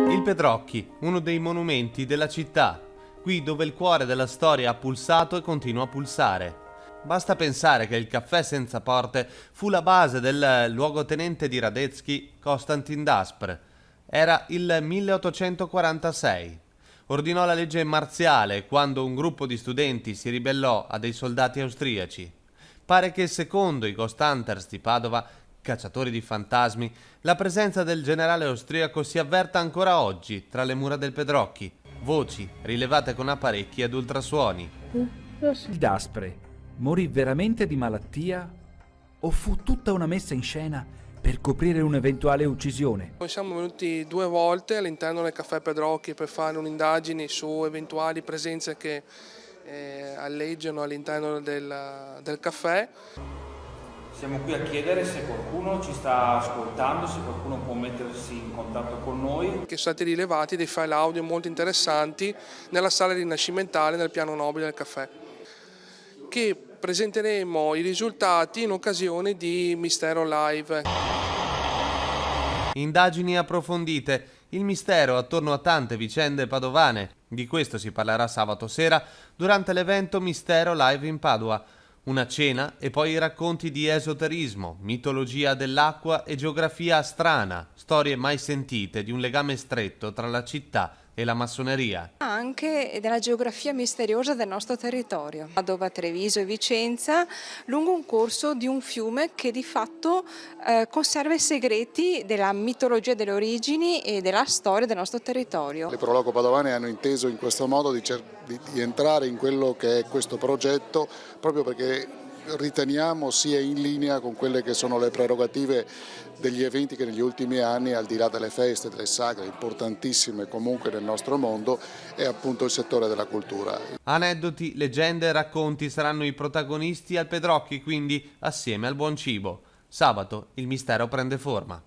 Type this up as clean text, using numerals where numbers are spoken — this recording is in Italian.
Il Pedrocchi, uno dei monumenti della città, qui dove il cuore della storia ha pulsato e continua a pulsare. Basta pensare che il caffè senza porte fu la base del luogotenente di Radetzky, Konstantin Daspr. Era il 1846. Ordinò la legge marziale quando un gruppo di studenti si ribellò a dei soldati austriaci. Pare che secondo i Ghost Hunters di Padova, cacciatori di fantasmi, la presenza del generale austriaco si avverta ancora oggi tra le mura del Pedrocchi, voci rilevate con apparecchi ad ultrasuoni. Il Daspre morì veramente di malattia o fu tutta una messa in scena per coprire un'eventuale uccisione? Noi siamo venuti 2 volte all'interno del caffè Pedrocchi per fare un'indagine su eventuali presenze che alleggiano all'interno del caffè. Siamo qui a chiedere se qualcuno ci sta ascoltando, se qualcuno può mettersi in contatto con noi. Che sono stati rilevati dei file audio molto interessanti nella sala rinascimentale nel piano nobile del caffè, che presenteremo i risultati in occasione di Mistero Live. Indagini approfondite, il mistero attorno a tante vicende padovane. Di questo si parlerà sabato sera durante l'evento Mistero Live in Padova. Una cena e poi i racconti di esoterismo, mitologia dell'acqua e geografia strana, storie mai sentite di un legame stretto tra la città e la massoneria. Anche della geografia misteriosa del nostro territorio. Padova, Treviso e Vicenza, lungo un corso di un fiume che di fatto conserva i segreti della mitologia delle origini e della storia del nostro territorio. Le Proloco Padovane hanno inteso in questo modo di entrare in quello che è questo progetto, proprio perché riteniamo sia in linea con quelle che sono le prerogative degli eventi che negli ultimi anni, al di là delle feste, delle sagre importantissime comunque nel nostro mondo, è appunto il settore della cultura. Aneddoti, leggende e racconti saranno i protagonisti al Pedrocchi, quindi assieme al buon cibo. Sabato il mistero prende forma.